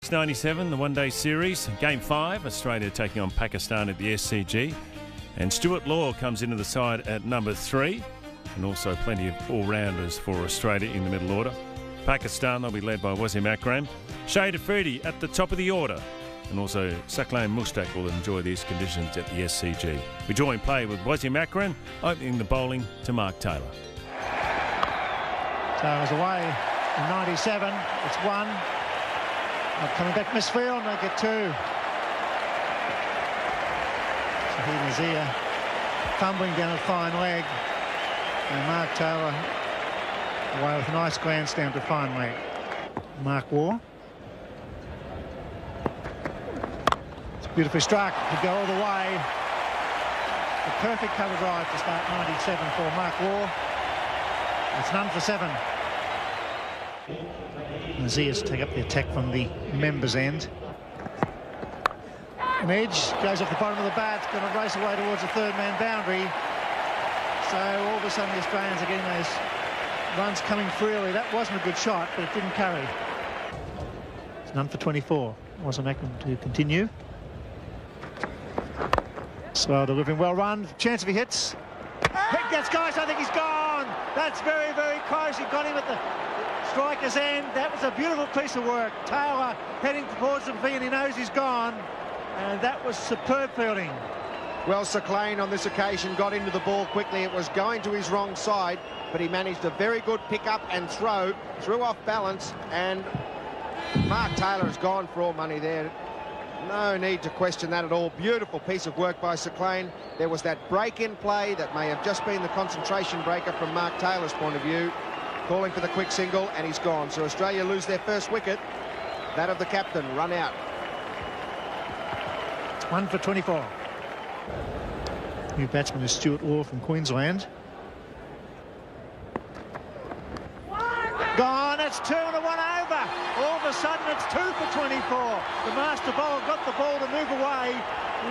96-97, the one-day series. Game 5, Australia taking on Pakistan at the SCG. And Stuart Law comes into the side at number 3. And also plenty of all-rounders for Australia in the middle order. Pakistan, they'll be led by Wasim Akram. Shade Afridi at the top of the order. And also Saklain Mushtaq will enjoy these conditions at the SCG. We join play with Wasim Akram, opening the bowling to Mark Taylor. Taylor's away in 97. It's 1. Coming back misfield, and they get 2. Shahid Nazir fumbling down a fine leg. And Mark Taylor away with a nice glance down to fine leg. Mark Waugh. It's beautifully struck to go all the way. The perfect cover drive to start 97 for Mark Waugh. It's none for 7. Nazir's take up the attack from the members' end. An edge goes off the bottom of the bat, going to race away towards the third-man boundary. So all of a sudden the Australians are getting those runs coming freely. That wasn't a good shot, but it didn't carry. It's none for 24. Wasim Akram to continue. Slow delivering, well run. Chance if he hits. Hit gets close. I think he's gone. That's very, very close. He got him at the striker's end. That was a beautiful piece of work. Taylor heading towards the V, and he knows he's gone. And that was superb fielding. Well, Saklain on this occasion got into the ball quickly. It was going to his wrong side, but he managed a very good pick up and threw off balance, and Mark Taylor has gone for all money there. No need to question that at all. Beautiful piece of work by Saklain. There was that break-in play that may have just been the concentration breaker from Mark Taylor's point of view, calling for the quick single, and he's gone. So Australia lose their first wicket, that of the captain, run out. 1 for 24. New batsman is Stuart Law from Queensland. Gone, it's 2 and a 1 over. All of a sudden it's 2 for 24. The master bowler got the ball to move away.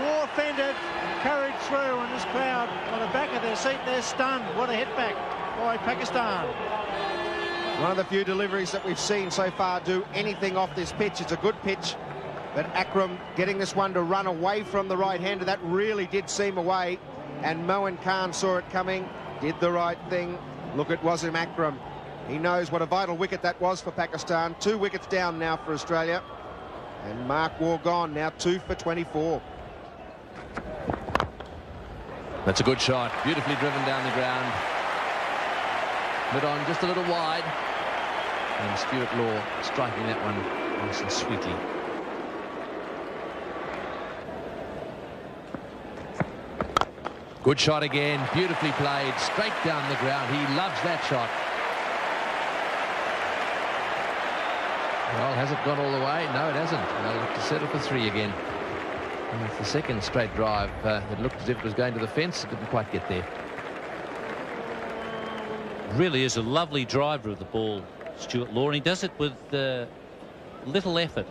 Law fended, carried through, and this crowd on the back of their seat, they're stunned. What a hit back by Pakistan. One of the few deliveries that we've seen so far do anything off this pitch. It's a good pitch, but Akram getting this one to run away from the right-hander, that really did seem away. And Moeen Khan saw it coming, did the right thing. Look at Wasim Akram. He knows what a vital wicket that was for Pakistan. 2 wickets down now for Australia. And Mark Waugh gone, now 2 for 24. That's a good shot, beautifully driven down the ground. Mid on just a little wide. And Stuart Law striking that one nice and sweetly. Good shot again, beautifully played, straight down the ground. He loves that shot. Well, has it gone all the way? No, it hasn't. They'll look to settle for 3 again. And it's the second straight drive. It looked as if it was going to the fence. It didn't quite get there. Really is a lovely driver of the ball, Stuart Law, and he does it with little effort.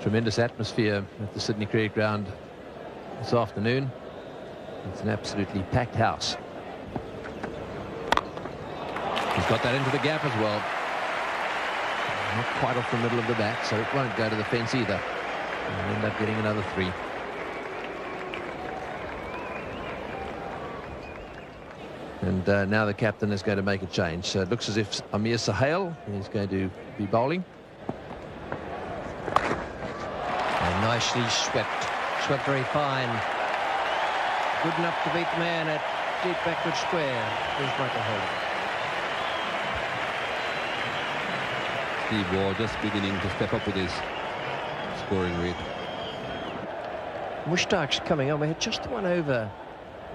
Tremendous atmosphere at the Sydney Cricket Ground this afternoon. It's an absolutely packed house. He's got that into the gap as well. Not quite off the middle of the bat, so it won't go to the fence either. And end up getting another 3. And now the captain is going to make a change. So it looks as if Amir Sahel is going to be bowling. And nicely swept. Swept very fine. Good enough to beat the man at deep backward square. Here's Michael Holden. Steve Waugh just beginning to step up with his scoring rate. Mushtaq's coming on. We had just one over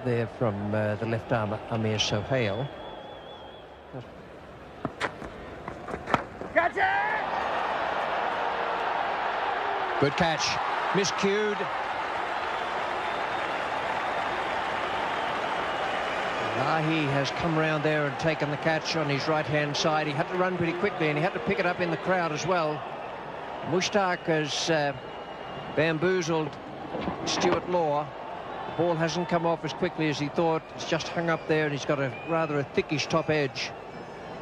there from the left arm, Amir Sohail. Catch it! Good catch. Miscued. Lahi has come round there and taken the catch on his right-hand side. He had to run pretty quickly, and he had to pick it up in the crowd as well. Mushtaq has bamboozled Stuart Law. The ball hasn't come off as quickly as he thought. It's just hung up there, and he's got a rather a thickish top edge.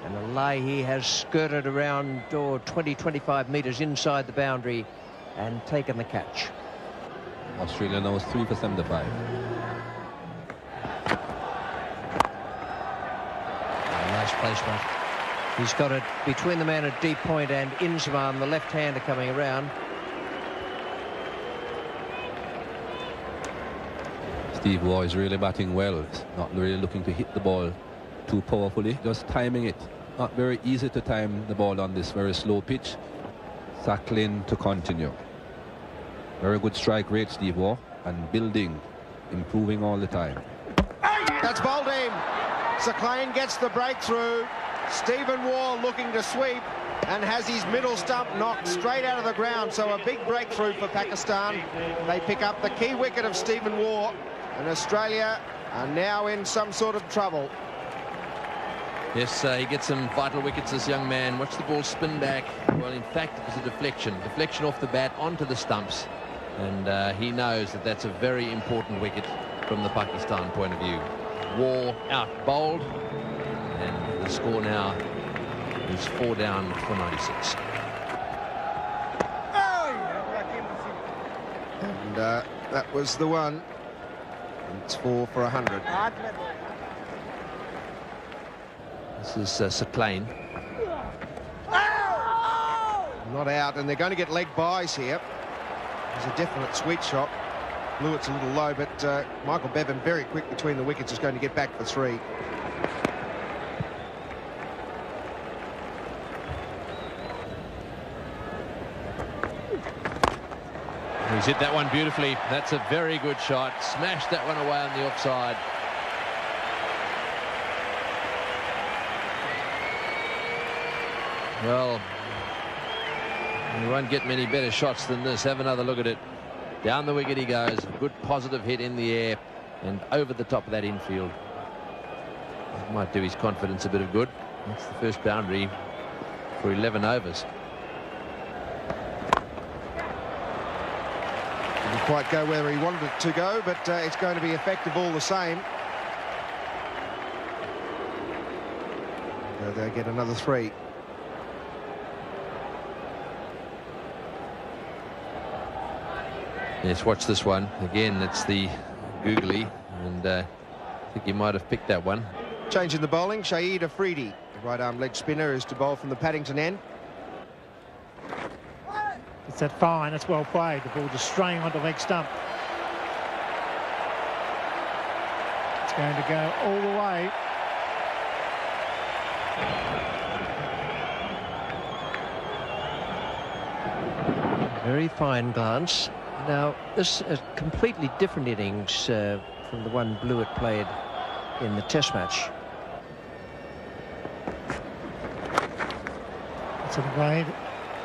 And Alahi has skirted around 20-25 metres inside the boundary and taken the catch. Australia now is 3 for 75. Nice placement. He's got it between the man at deep point and Inzamam, the left-hander coming around. Steve Waugh is really batting well. He's not really looking to hit the ball too powerfully, just timing it. Not very easy to time the ball on this very slow pitch. Sacklin to continue. Very good strike rate, Steve Waugh, and building, improving all the time. That's bowled him. Sacklin gets the breakthrough. Stephen Waugh looking to sweep and has his middle stump knocked straight out of the ground. So a big breakthrough for Pakistan. They pick up the key wicket of Stephen Waugh, and Australia are now in some sort of trouble. Yes, he gets some vital wickets, this young man. Watch the ball spin back. Well, in fact, it was a deflection. Deflection off the bat onto the stumps. And he knows that that's a very important wicket from the Pakistan point of view. Waugh out bowled. And the score now is 4 down for 96. And that was the one. It's 4 for 100. This is Sacklin. Not out, and they're going to get leg byes here. There's a definite sweet shot. Blewett's a little low, but Michael Bevan, very quick between the wickets, is going to get back for 3. He's hit that one beautifully. That's a very good shot. Smashed that one away on the offside. Well, you won't get many better shots than this. Have another look at it. Down the wicket he goes. A good positive hit in the air and over the top of that infield. That might do his confidence a bit of good. That's the first boundary for 11 overs. Didn't quite go where he wanted it to go, but it's going to be effective all the same. So they get another 3. Yes, watch this one. Again, it's the googly, and I think he might have picked that one. Changing the bowling, Shahid Afridi, the right-arm leg spinner, is to bowl from the Paddington end. It's that fine, that's well played. The ball just straying onto leg stump. It's going to go all the way. Very fine glance. Now, this is a completely different innings from the one Blewett played in the Test match. That's a way.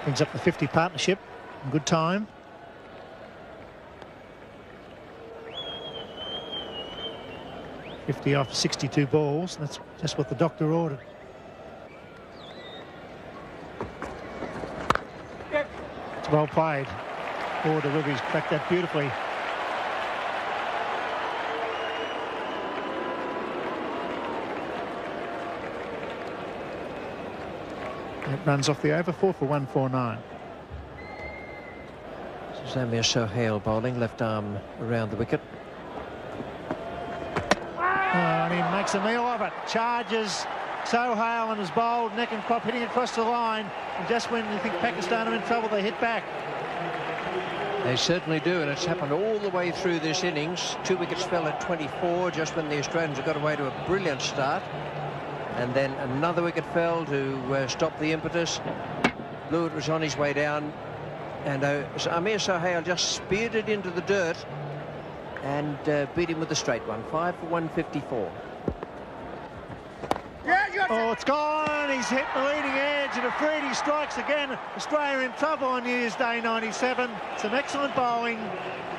Brings up the 50 partnership in good time. $50 off 62 balls. That's just what the doctor ordered. It's well played. Four deliveries, cracked that beautifully. It runs off the over. 4 for 149. Zamir Sohail bowling, left arm around the wicket. And he makes a meal of it. Charges Sohail and is bowled, neck and crop, hitting across the line. And just when you think Pakistan are in trouble, they hit back. They certainly do, and it's happened all the way through this innings. 2 wickets fell at 24, just when the Australians have got away to a brilliant start. And then another wicket fell to stop the impetus. Blewett was on his way down, and Amir Sohail just speared it into the dirt and beat him with a straight one. 5 for 154. Oh, it's gone. He's hit the leading edge, and Afridi strikes again. Australia in trouble on New Year's Day 97. Some excellent bowling,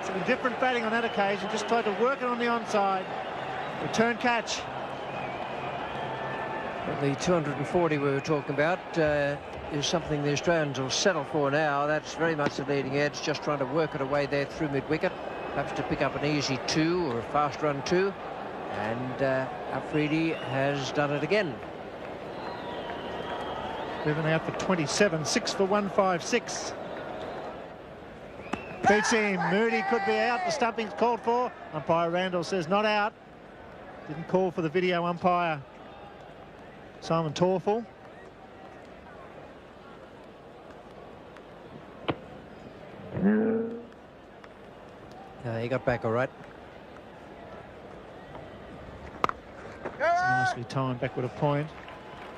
some different batting on that occasion. Just tried to work it on the onside. Return catch. The 240 we were talking about is something the Australians will settle for now. That's very much the leading edge, just trying to work it away there through mid-wicket, perhaps to pick up an easy 2 or a fast run 2. And Afridi has done it again. Bevan out for 27, 6 for 156. Beats him. Moody could be out. The stumping's called for. Umpire Randall says not out. Didn't call for the video umpire Simon Torfel. He got back all right. It's nicely timed back with a point.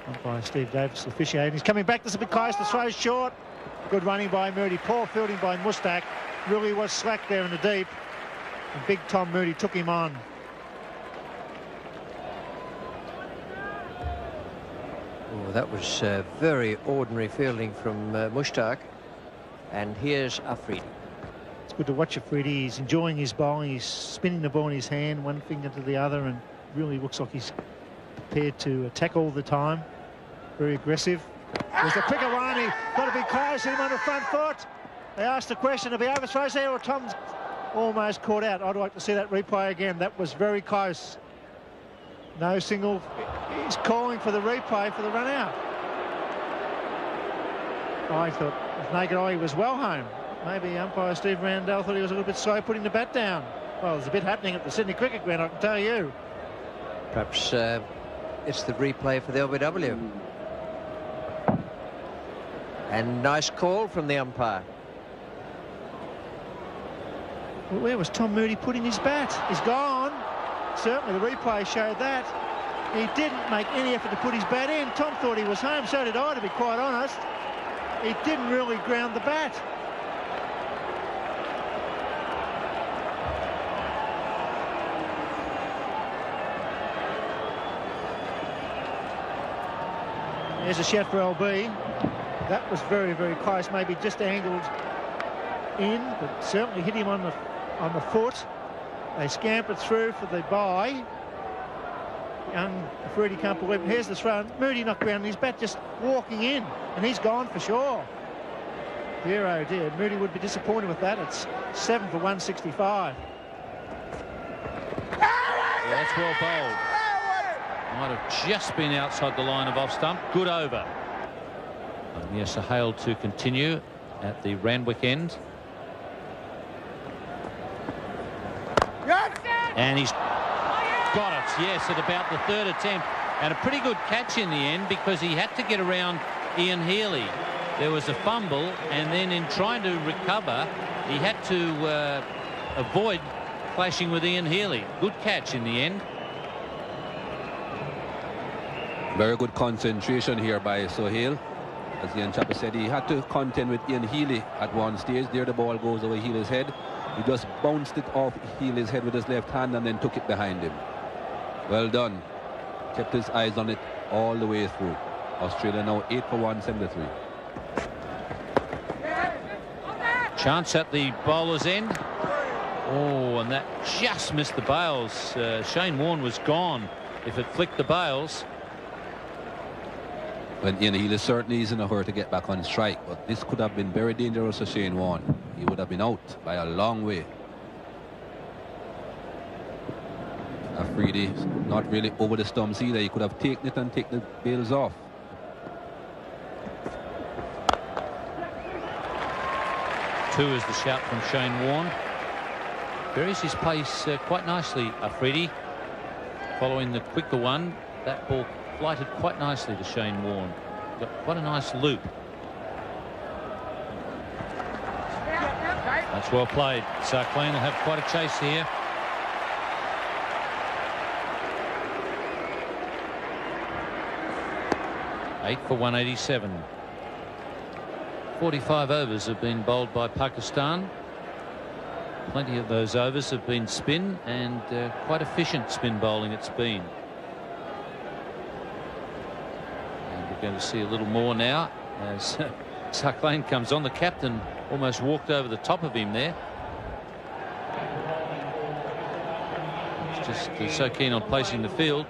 Umpire Steve Davis officiating. He's coming back. This is a bit close. The throw's short. Good running by Moody. Poor fielding by Mustak. Really was slack there in the deep. And big Tom Moody took him on. Oh, that was very ordinary fielding from Mustak. And here's Afridi. It's good to watch Afridi. He's enjoying his bowling. He's spinning the ball in his hand, one finger to the other, and really looks like he's prepared to attack all the time. Very aggressive. There's a quicker one. He got to be close. Hit him on the front foot. They asked the question, to be overthrows there, or Tom's almost caught out. I'd like to see that replay again. That was very close. No single. He's calling for the replay for the run out. I thought with naked eye he was well home. Maybe umpire Steve Randall thought he was a little bit slow putting the bat down. Well, there's a bit happening at the Sydney Cricket Ground, I can tell you. Perhaps it's the replay for the LBW. And nice call from the umpire. Well, where was Tom Moody putting his bat? He's gone. Certainly the replay showed that. He didn't make any effort to put his bat in. Tom thought he was home, so did I, to be quite honest. He didn't really ground the bat. There's a shot for LB. That was very, very close. Maybe just angled in, but certainly hit him on the foot. They scampered through for the bye. Young Freddie can't believe it. Here's the throw. Moody not grounding his bat, just walking in, and he's gone for sure. Dear oh dear, Moody would be disappointed with that. It's 7 for 165. Yeah, that's well bowled. Might have just been outside the line of off stump. Good over. And yes, a hail to continue at the Randwick end. And he's got it, yes, at about the third attempt. And a pretty good catch in the end, because he had to get around Ian Healy. There was a fumble, and then in trying to recover, he had to avoid clashing with Ian Healy. Good catch in the end. Very good concentration here by Sohail. As Ian Chapper said, he had to contend with Ian Healy at one stage. There the ball goes over Healy's head. He just bounced it off Healy's head with his left hand and then took it behind him. Well done. Kept his eyes on it all the way through. Australia now 8 for 173. Chance at the bowler's end. Oh, and that just missed the bails. Shane Warne was gone if it flicked the bails. Well, Ian Healy certainly is in a hurry to get back on strike, but this could have been very dangerous for Shane Warne. He would have been out by a long way. Afridi not really over the stumps either. He could have taken it and taken the bails off. Two is the shout from Shane Warne. Varies his pace quite nicely, Afridi. Following the quicker one, that ball flighted quite nicely to Shane Warne. Got quite a nice loop. That's well played. Sarkleen will have quite a chase here. Eight for 187. 45 overs have been bowled by Pakistan. Plenty of those overs have been spin, and quite efficient spin bowling it's been. And we're going to see a little more now as Sarkleen comes on. The captain almost walked over the top of him there. He's just so keen on placing the field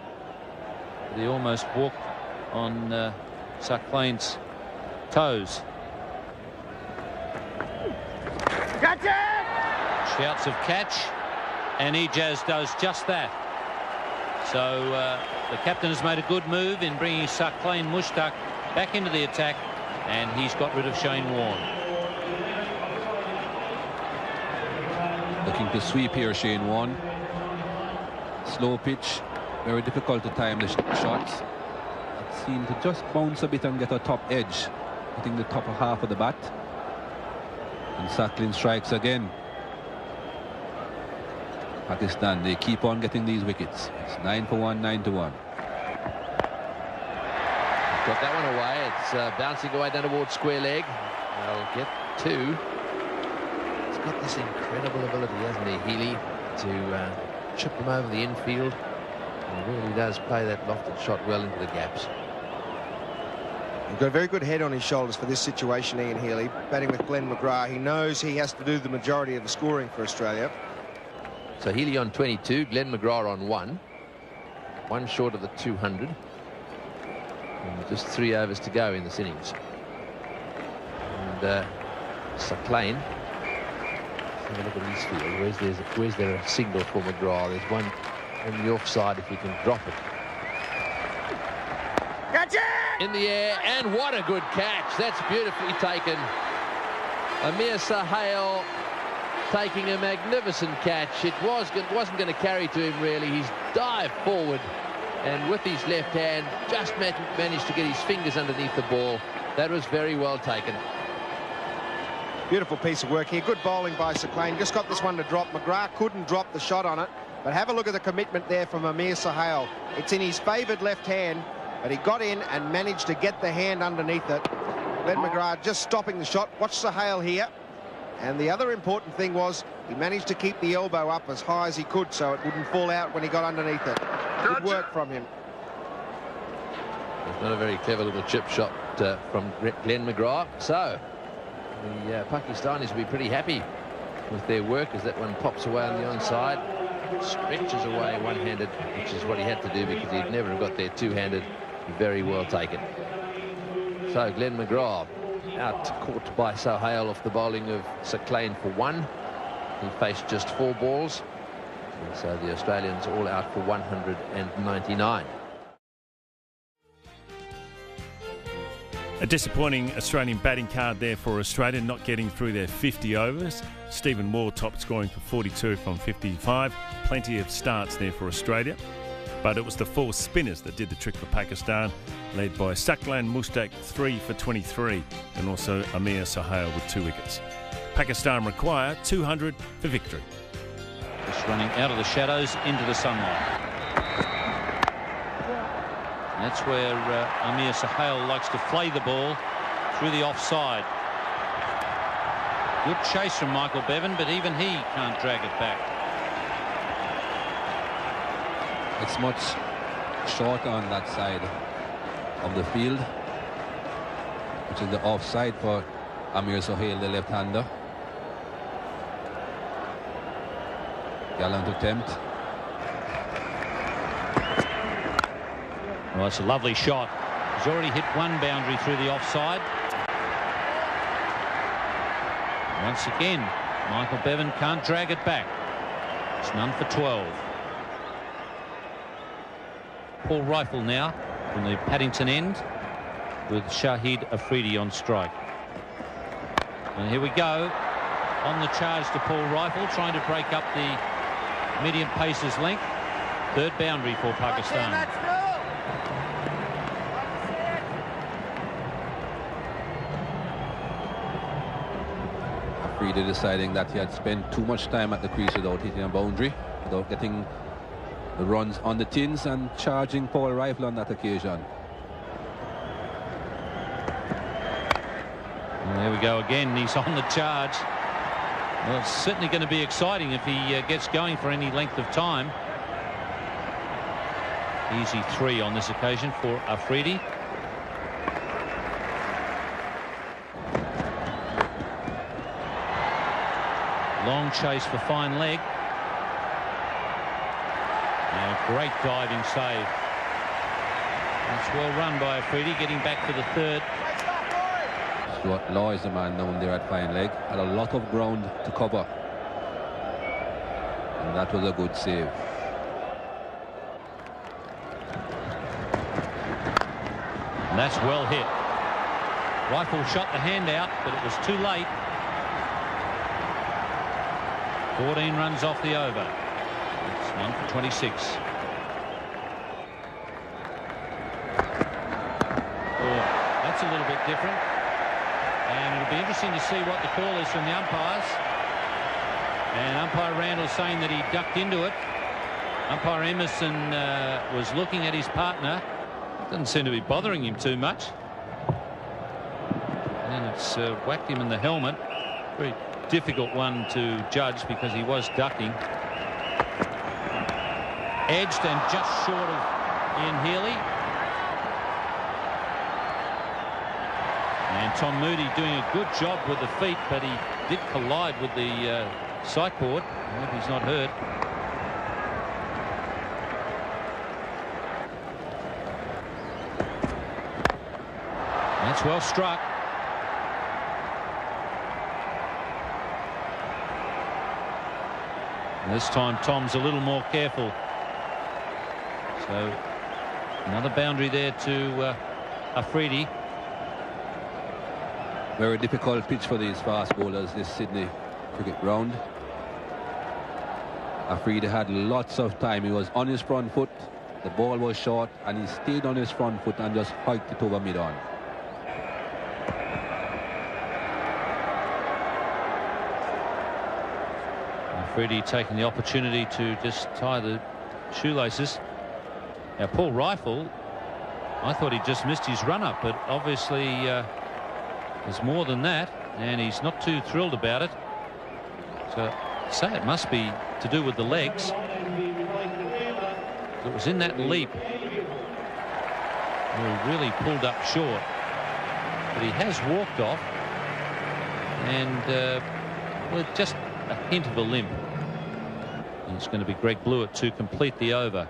that he almost walked on Sarkleen's toes. Shouts of catch, and Ijaz does just that. So the captain has made a good move in bringing Sarkleen Mushtaq back into the attack, and he's got rid of Shane Warne. Looking to sweep here, Shane Warne. Slow pitch, very difficult to time the shots. It seemed to just bounce a bit and get a top edge, hitting the top half of the bat. And Sacklin strikes again. Pakistan, they keep on getting these wickets. It's 9 for 1, 9 to 1. Got that one away. It's bouncing away down towards square leg. They'll get 2. He's got this incredible ability, hasn't he, Healy, to chip them over the infield. And he really does play that lofted shot well into the gaps. He's got a very good head on his shoulders for this situation, Ian Healy, batting with Glenn McGrath. He knows he has to do the majority of the scoring for Australia. So Healy on 22, Glenn McGrath on 1. 1 short of the 200. And just 3 overs to go in this innings. And Sacklin, have a look at his field. Where's there a signal for McGrath? There's one on the offside if he can drop it. Gotcha! In the air, and what a good catch. That's beautifully taken. Amir Sahel taking a magnificent catch. It wasn't going to carry to him, really. He's dived forward, and with his left hand, just managed to get his fingers underneath the ball. That was very well taken. Beautiful piece of work here. Good bowling by Sacklin. Just got this one to drop. McGrath couldn't drop the shot on it, but have a look at the commitment there from Amir Sahel. It's in his favoured left hand, but he got in and managed to get the hand underneath it. Glenn McGrath just stopping the shot. Watch Sahel here. And the other important thing was he managed to keep the elbow up as high as he could so it wouldn't fall out when he got underneath it. Good work from him. It's not a very clever little chip shot from Glenn McGrath. So the Pakistanis will be pretty happy with their work as that one pops away on the onside. Stretches away one-handed, which is what he had to do because he'd never have got there two-handed. Very well taken. So Glenn McGrath out caught by Sohail off the bowling of Sacklin for 1. He faced just 4 balls. And so the Australians all out for 199. A disappointing Australian batting card there for Australia, not getting through their 50 overs. Stephen Waugh top scoring for 42 from 55. Plenty of starts there for Australia. But it was the 4 spinners that did the trick for Pakistan, led by Saqlain Mushtaq 3 for 23 and also Amir Sahel with 2 wickets. Pakistan require 200 for victory. Just running out of the shadows into the sunlight. And that's where Amir Sahel likes to flay the ball through the offside. Good chase from Michael Bevan, but even he can't drag it back. It's much shorter on that side of the field, which is the offside for Amir Sahel, the left-hander. Gallant attempt. Well, it's a lovely shot. He's already hit 1 boundary through the offside. Once again, Michael Bevan can't drag it back. It's none for 12. Paul Rifle now from the Paddington end with Shahid Afridi on strike. And here we go on the charge to Paul Rifle, trying to break up the medium pacer's length. 3rd boundary for Pakistan. Afridi deciding that he had spent too much time at the crease without hitting a boundary, without getting the runs on the tins, and charging Paul Rifle on that occasion. And there we go again. He's on the charge. Well, it's certainly going to be exciting if he gets going for any length of time. Easy 3 on this occasion for Afridi. Long chase for fine leg. And a great diving save. That's well run by Afridi, getting back for the 3rd. Stuart Law is the man known there at fine leg. Had a lot of ground to cover. And that was a good save. And that's well hit. Rifle shot the hand out, but it was too late. 14 runs off the over. It's none for 26. Oh, that's a little bit different. And it'll be interesting to see what the call is from the umpires. And umpire Randall saying that he ducked into it. Umpire Emerson was looking at his partner. Doesn't seem to be bothering him too much. And it's whacked him in the helmet. Very difficult one to judge because he was ducking. Edged and just short of Ian Healy. And Tom Moody doing a good job with the feet, but he did collide with the sight board. I hope he's not hurt. That's well struck. And this time Tom's a little more careful. So another boundary there to Afridi. Very difficult pitch for these fast bowlers, this Sydney cricket ground. Afridi had lots of time. He was on his front foot. The ball was short and he stayed on his front foot and just hiked it over mid-on. Afridi taking the opportunity to just tie the shoelaces. Now Paul Rifle, I thought he just missed his run-up, but obviously there's more than that, and he's not too thrilled about it. So I'd say it must be to do with the legs. It was in that leap where he really pulled up short, but he has walked off and with just a hint of a limp. And it's going to be Greg Blewett to complete the over.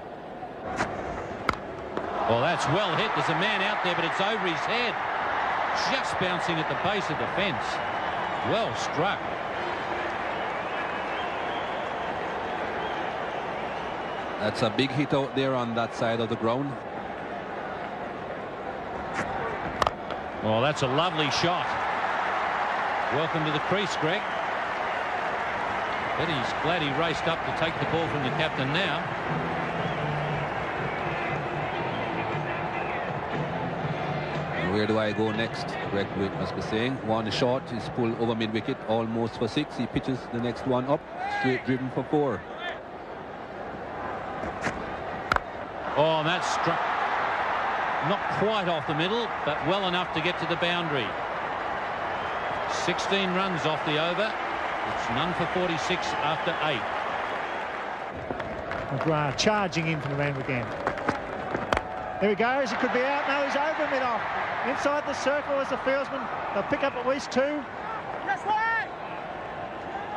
Well, that's well hit. There's a man out there, but it's over his head. Just bouncing at the base of the fence. Well struck. That's a big hit out there on that side of the ground. Well, that's a lovely shot. Welcome to the crease, Greg. But he's glad he raced up to take the ball from the captain now. Where do I go next? Greg Blewett must be saying. One shot is pulled over mid-wicket, almost for 6. He pitches the next one up, straight driven for 4. Oh, and that's struck not quite off the middle, but well enough to get to the boundary. 16 runs off the over. It's none for 46 after 8. McGrath charging in from the Randwick end. There he goes. He could be out. No, he's over mid-off. Inside the circle as the fieldsman. They'll pick up at least 2. And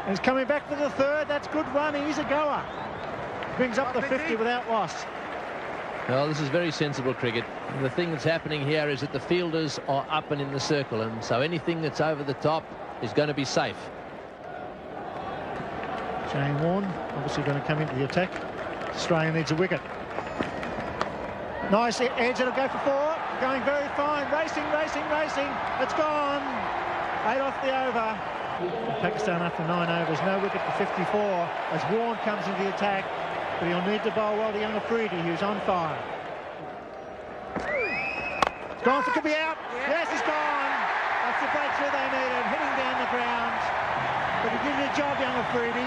he's coming back for the 3rd. That's good run. He's a goer. Brings up the 50 without loss. Well, this is very sensible cricket. The thing that's happening here is that the fielders are up and in the circle, and so anything that's over the top is going to be safe. Shane Warne obviously going to come into the attack. Australia needs a wicket. Nice edge. It'll go for 4. Going very fine. Racing, racing, racing. It's gone. 8 off the over. Pakistan after 9 overs. No wicket for 54 as Warne comes into the attack. But he'll need to bowl well to young Afridi, who's on fire. It's gone. It could be out. Yes, it's gone. That's the breakthrough they needed. Hitting down the ground. But he did a job, young Afridi.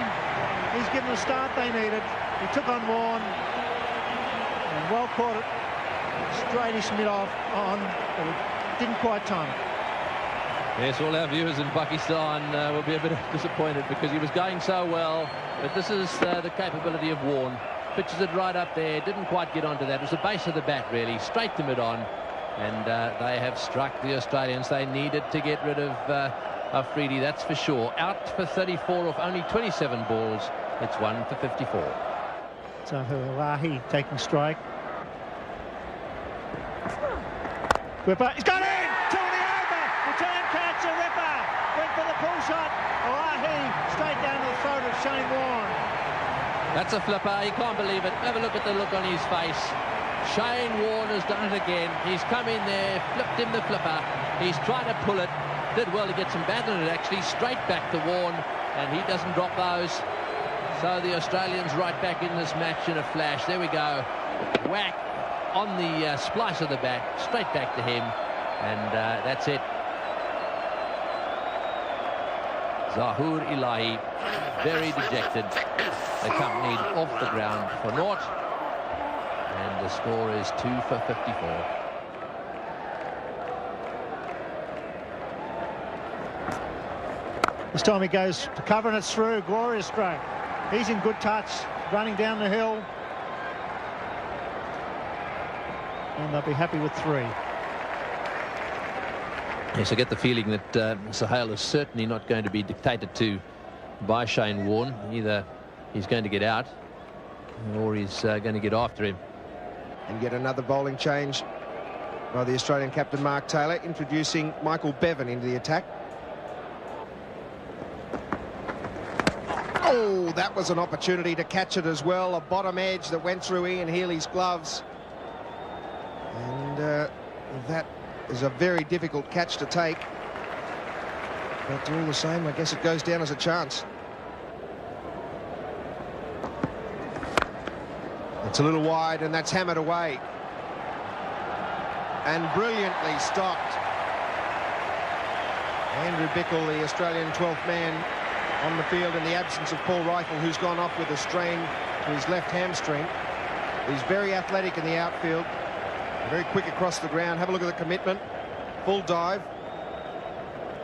He's given the start they needed. He took on Warne. And well caught it. Straightish mid-off on, but it didn't quite time it. Yes, all our viewers in Pakistan will be a bit disappointed because he was going so well. But this is the capability of Warne. Pitches it right up there. Didn't quite get onto that. It was the base of the bat, really. Straight to mid-on. And they have struck the Australians. They needed to get rid of Afridi, that's for sure. Out for 34 off only 27 balls. It's 1 for 54. So Lahi taking strike. Ripper, he's got in! 2 in the over! Return catch, a Ripper! Went for the pull shot. Lahi straight down to the throat of Shane Warne. That's a flipper. He can't believe it. Have a look at the look on his face. Shane Warne has done it again. He's come in there, flipped him the flipper, He's trying to pull it. Did well to get some bat in it, actually. Straight back to Warren, and he doesn't drop those. So the Australians right back in this match in a flash. There we go. Whack on the splice of the bat. Straight back to him. And that's it. Zahur Ilahi, very dejected, accompanied off the ground for naught. And the score is 2 for 54. This time he goes to cover and it's through. Glorious stroke. He's in good touch, running down the hill. And they'll be happy with 3. Yes, I get the feeling that Sahel is certainly not going to be dictated to by Shane Warne. Either he's going to get out or he's going to get after him. And yet another bowling change by the Australian captain Mark Taylor, introducing Michael Bevan into the attack. Oh, that was an opportunity to catch it as well. A bottom edge that went through Ian Healy's gloves. And that is a very difficult catch to take. But all the same, I guess it goes down as a chance. It's a little wide, and that's hammered away. And brilliantly stopped. Andrew Bickle, the Australian 12th man on the field in the absence of Paul Reichel, who's gone off with a strain to his left hamstring. He's very athletic in the outfield. Very quick across the ground. Have a look at the commitment. Full dive.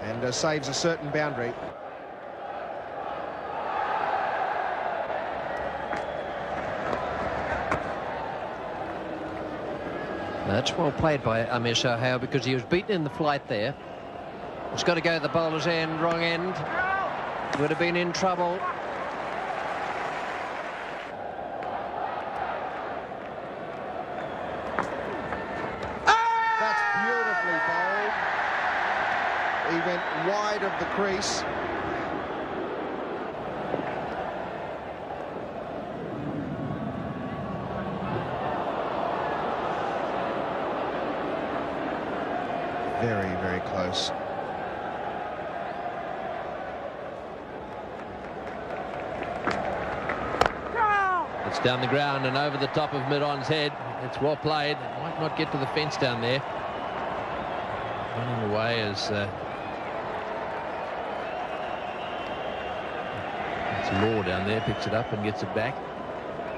And saves a certain boundary. That's well played by Amir Sahel, because he was beaten in the flight there. It's got to go to the bowler's end, wrong end. Would have been in trouble. He went wide of the crease. Very, very close. It's down the ground and over the top of mid-on's head. It's well played. It might not get to the fence down there. Running away as Law down there picks it up and gets it back.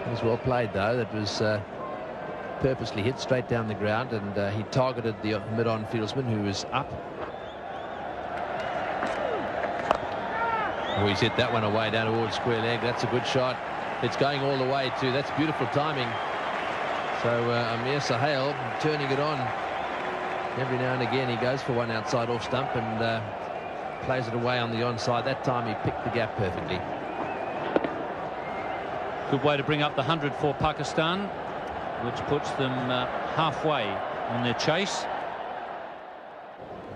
It was well played, though. That was purposely hit straight down the ground, and he targeted the mid-on fieldsman, who was up. Oh, he's hit that one away down towards square leg. That's a good shot. It's going all the way too. That's beautiful timing. So Amir Sahel turning it on. Every now and again he goes for one outside off stump and plays it away on the onside. That time he picked the gap perfectly. Good way to bring up the 100 for Pakistan, which puts them halfway on their chase.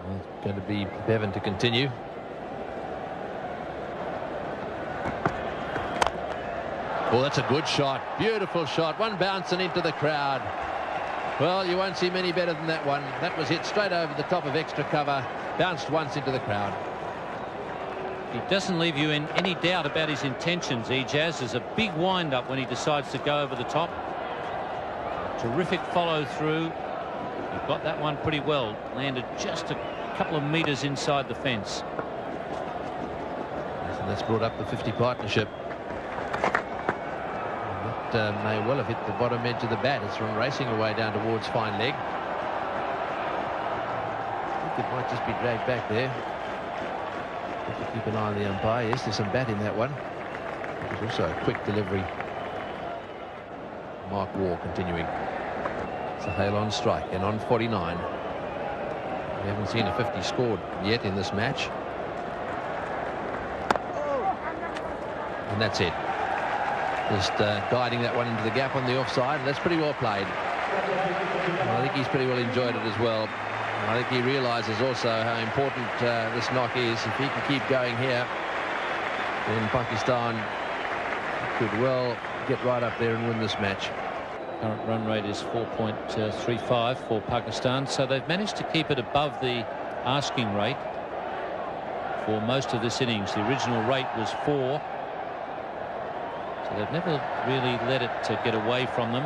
Well, it's going to be Bevan to continue. Oh, that's a good shot. Beautiful shot. One bouncing into the crowd. Well, you won't see many better than that one. That was hit straight over the top of extra cover. Bounced once into the crowd. He doesn't leave you in any doubt about his intentions, Ejaz. There's a big wind-up when he decides to go over the top. Terrific follow-through. He got that one pretty well. Landed just a couple of metres inside the fence. And that's brought up the 50 partnership. That may well have hit the bottom edge of the bat. It's run racing away down towards fine leg. I think it might just be dragged back there. Have to keep an eye on the umpire. Yes, there's some bat in that one. There's also a quick delivery. Mark Waugh continuing. Sahel on strike and on 49. We haven't seen a 50 scored yet in this match. And that's it. Just guiding that one into the gap on the offside. And that's pretty well played. And I think he's pretty well enjoyed it as well. I think he realises also how important this knock is. If he can keep going here, then Pakistan could well get right up there and win this match. Current run rate is 4.35 for Pakistan, so they've managed to keep it above the asking rate for most of this innings. The original rate was 4. So they've never really let it to get away from them.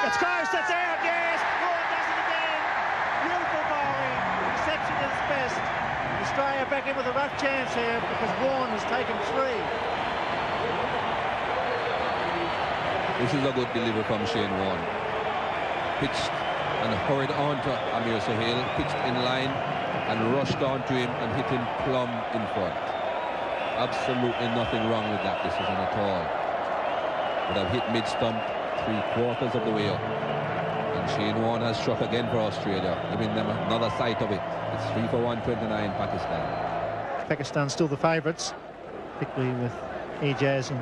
It's close, that's out, yes! Vaughan does it again! Beautiful bowling, reception at its best. Australia back in with a rough chance here because Vaughan has taken 3. This is a good delivery from Shane Warne. Pitched and hurried on to Amir Sohail, pitched in line and rushed on to him and hit him plumb in front. Absolutely nothing wrong with that decision at all. Would have hit mid-stump 3/4 of the way up. And Shane Warne has struck again for Australia, giving them another sight of it. It's 3 for 129 Pakistan. Pakistan still the favourites, particularly with Ijaz and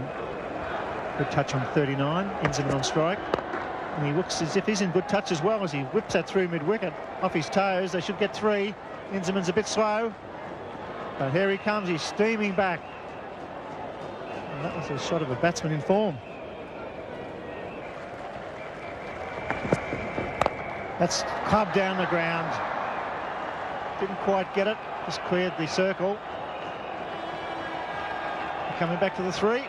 good touch on 39, Inzamam on strike. And he looks as if he's in good touch as well as he whips that through mid-wicket. Off his toes, they should get 3. Inzaman's a bit slow, but here he comes, he's steaming back. And that was a shot of a batsman in form. That's clubbed down the ground. Didn't quite get it, just cleared the circle. Coming back to the 3.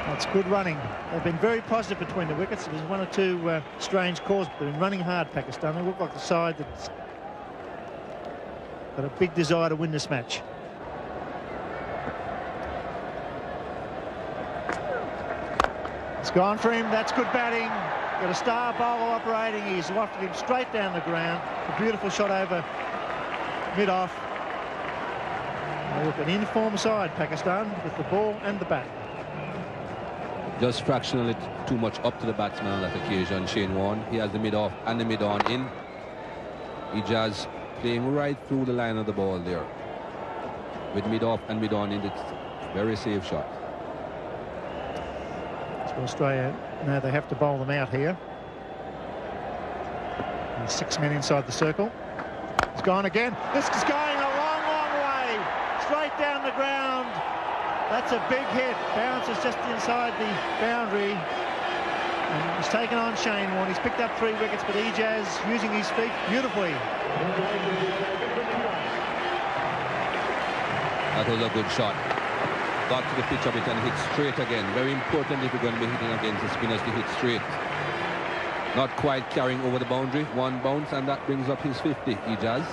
That's good running. They've been very positive between the wickets. There's 1 or 2 strange calls, but they've been running hard, Pakistan. They look like the side that's got a big desire to win this match. It's gone for him. That's good batting. Got a star bowler operating. He's lofted him straight down the ground. A beautiful shot over mid-off. They look an in-form side, Pakistan, with the ball and the bat. Just fractionally too much up to the batsman on that occasion, Shane Warne. He has the mid-off and the mid-on in. Ijaz playing right through the line of the ball there. With mid-off and mid-on in, it's a very safe shot. So Australia, now they have to bowl them out here. And 6 men inside the circle. It's gone again. This is going a long, long way. Straight down the ground. That's a big hit. Bounces just inside the boundary. And he's taken on Shane Warne. He's picked up 3 wickets, but Ijaz using his feet beautifully. That was a good shot. Got to the pitch of it and hit straight again. Very important if you're going to be hitting against the spinners to hit straight. Not quite carrying over the boundary. 1 bounce, and that brings up his 50, Ijaz.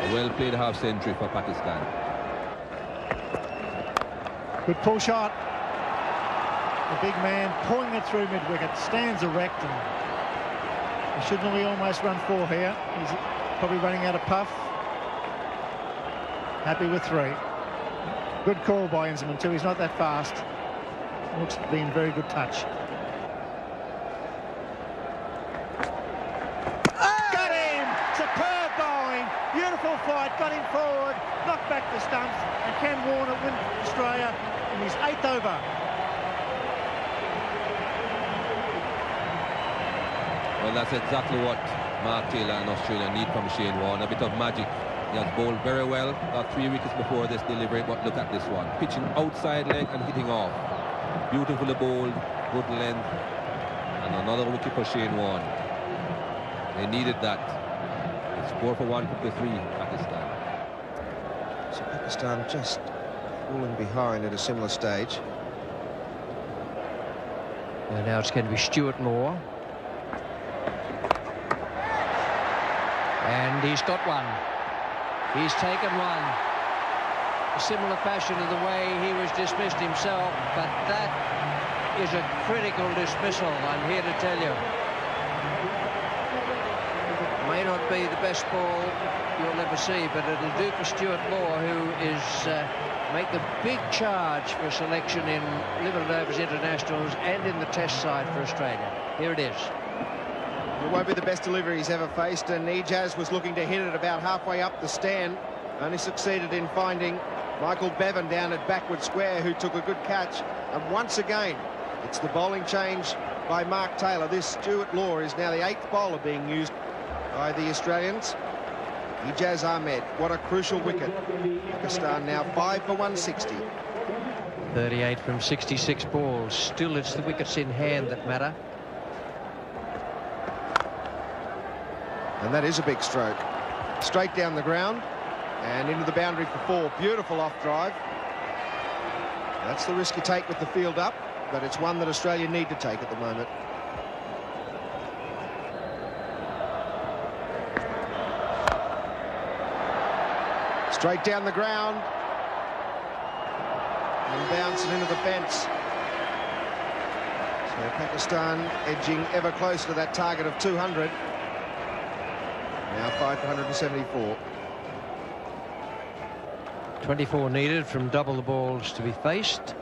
A well-played half-century for Pakistan. Good pull shot. The big man pulling it through mid-wicket, stands erect, and he should nearly almost run 4 here. He's probably running out of puff. Happy with 3. Good call by Inzamam too. He's not that fast. Looks to be in very good touch. Got him! Superb bowling. Beautiful fight. Got him forward. Knocked back the stumps. And Ken Warner win Australia in his 8th over. Well, that's exactly what Mark Taylor and Australia need from Shane Warne. A bit of magic. He has bowled very well. Got 3 wickets before this delivery, but look at this one. Pitching outside leg and hitting off. Beautifully bowled, good length. And another wicket for Shane Warne. They needed that. It's 4 for 153, Pakistan. So Pakistan just falling behind at a similar stage. And now it's going to be Stuart Moore. And he's got 1. He's taken 1. A similar fashion of the way he was dismissed himself, but that is a critical dismissal, I'm here to tell you. May not be the best ball you'll ever see, but it'll do for Stuart Moore, who is make the big charge for selection in limited overs internationals and in the test side for Australia. Here it is. It won't be the best delivery he's ever faced, and Ijaz was looking to hit it about halfway up the stand. Only succeeded in finding Michael Bevan down at backward square, who took a good catch. And once again, it's the bowling change by Mark Taylor. This Stuart Law is now the 8th bowler being used by the Australians. Ijaz Ahmed, what a crucial wicket. Pakistan now 5 for 160. 38 from 66 balls. Still, it's the wickets in hand that matter. And that is a big stroke. Straight down the ground and into the boundary for 4. Beautiful off drive. That's the risk you take with the field up, but it's one that Australia need to take at the moment. Straight down the ground and bouncing into the fence. So Pakistan edging ever closer to that target of 200. Now 5 for 174. 24 needed from double the balls to be faced.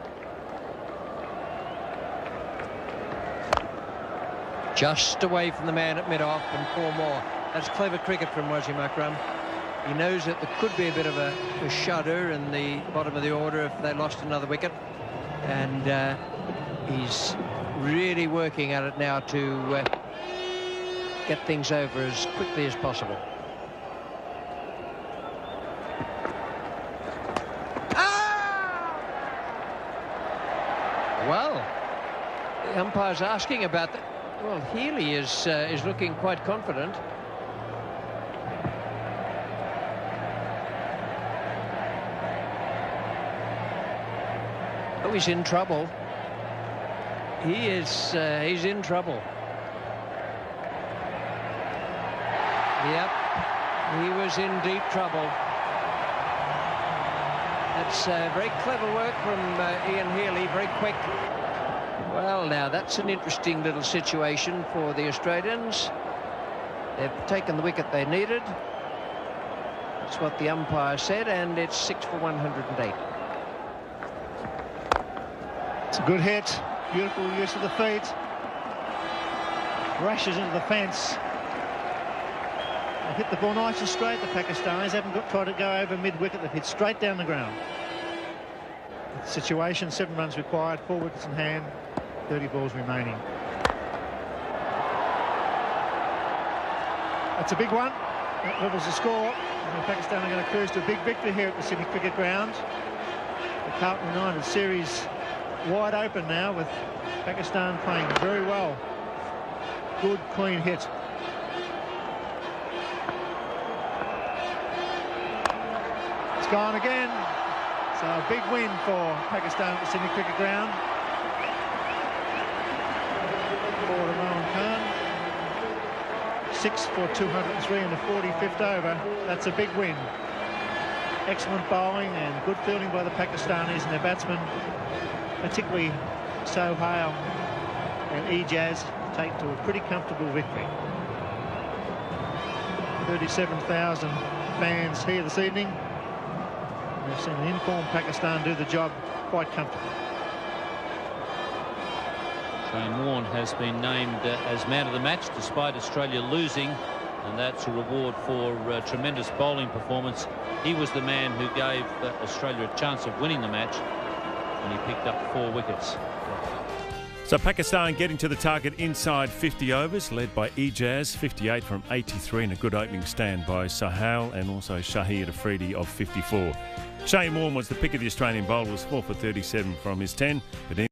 Just away from the man at mid-off and 4 more. That's clever cricket from Wazim Akram. He knows that there could be a bit of a shudder in the bottom of the order if they lost another wicket. And he's really working at it now to get things over as quickly as possible. Well, the umpire's asking about that. Well, Healy is looking quite confident. Oh, he's in trouble. He's in trouble. Yep, he was in deep trouble. That's very clever work from Ian Healy, very quick. Well, now that's an interesting little situation for the Australians. They've taken the wicket they needed. That's what the umpire said, and it's 6 for 108. It's a good hit. Beautiful use of the feet. Rushes into the fence. They've hit the ball nice and straight. The Pakistanis haven't tried to go over mid-wicket. They've hit straight down the ground. Situation, 7 runs required, 4 wickets in hand, 30 balls remaining. That's a big one. That levels the score. And Pakistan are going to cruise to a big victory here at the Sydney Cricket Ground. The Carlton United series wide open now, with Pakistan playing very well. Good, clean hit. It's gone again. So a big win for Pakistan at the Sydney Cricket Ground. For Imran Khan. 6 for 203 in the 45th over. That's a big win. Excellent bowling and good fielding by the Pakistanis and their batsmen, particularly Sohail and Ijaz, take to a pretty comfortable victory. 37,000 fans here this evening. We've seen an informed Pakistan do the job quite comfortably. Shane Warne has been named as man of the match despite Australia losing, and that's a reward for tremendous bowling performance. He was the man who gave Australia a chance of winning the match, and he picked up 4 wickets. So Pakistan getting to the target inside 50 overs, led by Ijaz, 58 from 83, and a good opening stand by Sohail and also Shahid Afridi of 54. Shane Warne was the pick of the Australian bowlers, 4 for 37 from his 10, but